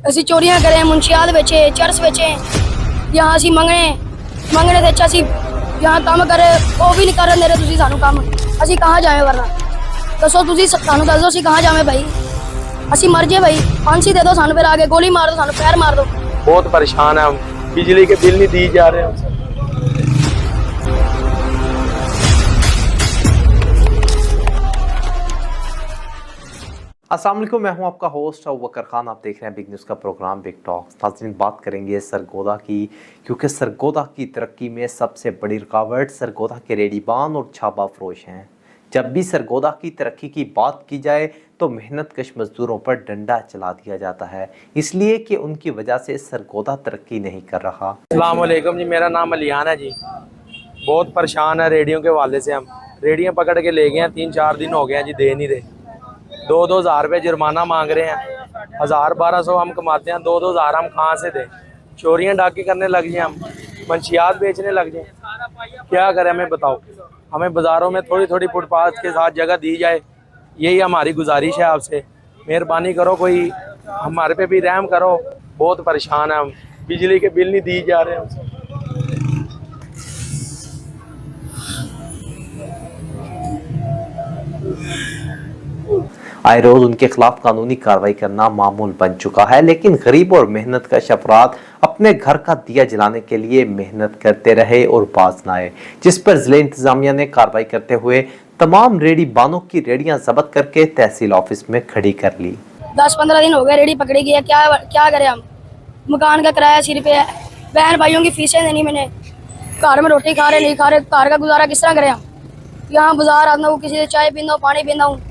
ਅਸੀਂ ਚੋਰੀਆਂ ਕਰੇ, ਮੁਨਸ਼ੀਆਤ ਵੇਚੇ, ਚਰਸ ਵੇਚੇ, यहाँ ਅਸੀਂ ਮੰਗਣੇ ਤੇ ਅੱਛਾ ਅਸੀਂ यहाँ ਕੰਮ ਕਰੇ, ਉਹ ਵੀ ਨਹੀਂ ਕਰਨ ਦੇ ਰਹੇ ਤੁਸੀਂ ਸਾਨੂੰ ਕੰਮ। ਅਸੀਂ ਕਹਾਂ ਜਾਵੇਂ ਵਰਨਾ ਦੱਸੋ, ਤੁਸੀਂ ਸਾਨੂੰ ਦੱਸ ਦਿਓ ਅਸੀਂ ਕਹਾਂ ਜਾਵੇਂ ਭਾਈ। ਅਸੀਂ ਮਰ ਜੇ ਭਾਈ, फांसी दे दो ਸਾਨੂੰ, फिर आगे गोली मार दो ਸਾਨੂੰ, पैर मार दो। बहुत परेशान है हम, बिजली के बिल नहीं दिए जा रहे हैं। अस्सलाम वालेकुम, मैं हूं आपका होस्ट अबूबकर खान। आप देख रहे हैं बिग न्यूज़ का प्रोग्राम बिग टॉक्स। नाज़रीन, बात करेंगे सरगोदा की, क्योंकि सरगोदा की तरक्की में सबसे बड़ी रुकावट सरगोदा के रेडीबान और छाबा फरोश हैं। जब भी सरगोदा की तरक्की की बात की जाए तो मेहनत कश मजदूरों पर डंडा चला दिया जाता है, इसलिए कि उनकी वजह से सरगोदा तरक्की नहीं कर रहा। अस्सलाम वालेकुम जी, मेरा नाम अलियान है जी। बहुत परेशान है रेडियो के हवाले से। हम रेडियो पकड़ के ले गए हैं, 3-4 दिन हो गए हैं जी, दे नहीं रहे। 2-2 हज़ार रुपये जुर्माना मांग रहे हैं। 1000-1200 हम कमाते हैं, 2-2 हज़ार हम कहाँ से दें? चोरियाँ डाके करने लग जाए, हम मंशियात बेचने लग जाए, क्या करें हमें बताओ। हमें बाज़ारों में थोड़ी थोड़ी फुटपाथ के साथ जगह दी जाए, यही हमारी गुजारिश है आपसे। मेहरबानी करो, कोई हमारे पे भी रहम करो। बहुत परेशान है हम, बिजली के बिल नहीं दिए जा रहे हैं। आए रोज उनके खिलाफ कानूनी कार्रवाई करना मामूल बन चुका है, लेकिन गरीब और मेहनत कश अफराद अपने घर का दिया जलाने के लिए मेहनत करते रहे और बाज न आए, जिस पर जिले इंतजामिया ने कार्रवाई करते हुए तमाम रेडी बानों की रेडियां जब्त करके तहसील ऑफिस में खड़ी कर ली। 10-15 दिन हो गए रेडी पकड़ी गई है, क्या करें हम। मकान का किराया सिर पे है, बहन भाइयों की फीसें देनी मैंने, घर में रोटी खा रहे नहीं खा रहे, घर का गुजारा किस तरह करें हम। यहाँ बाजार आता हूँ, किसी से चाय पीता हूँ, पानी पीता हूँ,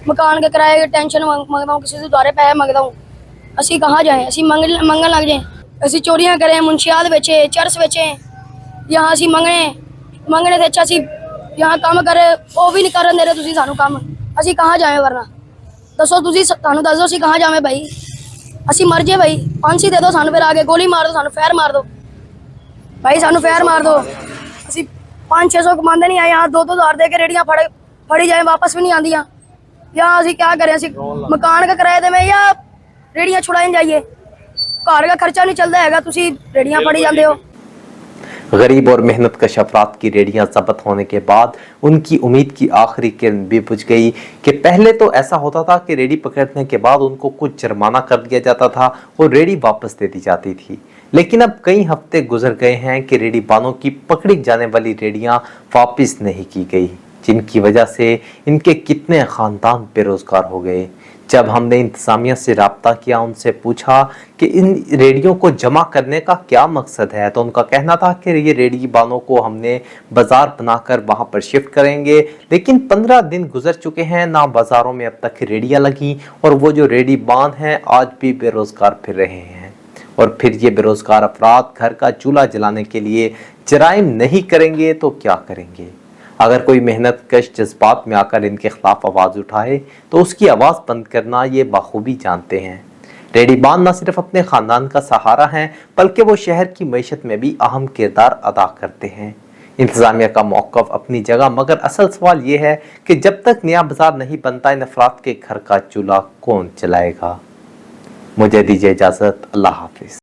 मकान के किराए की टेंशन मंगता हूँ, किसी से उधारे पैसे मंगता हूँ। असी कहाँ जाए, असी मंगन लग जाए। असी चोरियां करें, मुनशियात बेचे, चरस बेचे, यहाँ असी मंगने ते अच्छा असी यहाँ काम करे, वो भी नहीं करन दे रहे तुसी सानू काम। असी कहाँ जाए वरना दसो, तुसी सानू दस दो असी कहाँ जावे भाई। असी मर जे भाई, फांसी दे दो सानू, फिर आगे गोली मार दो सानू, फैर मार दो भाई, सानू फैर मार दो। असी 500-600 कमांदे नहीं आए, यहाँ 2-2 हज़ार दे के रेडियां फड़ी जाए, वापस भी नहीं आंदियां। यहाँ असी क्या करें, असी मकान का किराया दे में या रेडियां छुड़ाई जाइए, घर का खर्चा नहीं चलता है, तुसी रेडियां फड़ी जाते हो। गरीब और मेहनत कश अफराद की रेडियां जब्त होने के बाद उनकी उम्मीद की आखिरी किरण भी बुझ गई कि पहले तो ऐसा होता था कि रेडी पकड़ने के बाद उनको कुछ जुर्माना कर दिया जाता था और रेडी वापस दे दी जाती थी, लेकिन अब कई हफ्ते गुजर गए हैं कि रेडी बानों की पकड़ी जाने वाली रेडियां वापस नहीं की गई, जिनकी वजह से इनके कितने खानदान बेरोजगार हो गए। जब हमने इंतजामिया से राब्ता किया, उनसे पूछा कि इन रेडियो को जमा करने का क्या मकसद है, तो उनका कहना था कि ये रेडी बानों को हमने बाजार बनाकर वहां पर शिफ्ट करेंगे, लेकिन 15 दिन गुजर चुके हैं, ना बाजारों में अब तक रेडियां लगी और वो जो रेडी बान हैं आज भी बेरोजगार फिर रहे हैं। और फिर ये बेरोजगार अफराद घर का चूल्हा जलाने के लिए जराइम नहीं करेंगे तो क्या करेंगे। अगर कोई मेहनत कश जज्बात में आकर इनके खिलाफ आवाज़ उठाए तो उसकी आवाज़ बंद करना ये बाखूबी जानते हैं। रेडीबान न सिर्फ अपने ख़ानदान का सहारा हैं, बल्कि वो शहर की मईशत में भी अहम किरदार अदा करते हैं। इंतज़ामिया का मौक़िफ़ अपनी जगह, मगर असल सवाल ये है कि जब तक नया बाजार नहीं बनता, इन अफराद के घर का चूल्हा कौन चलाएगा। मुझे दीजिए इजाज़त, अल्लाह हाफिज़।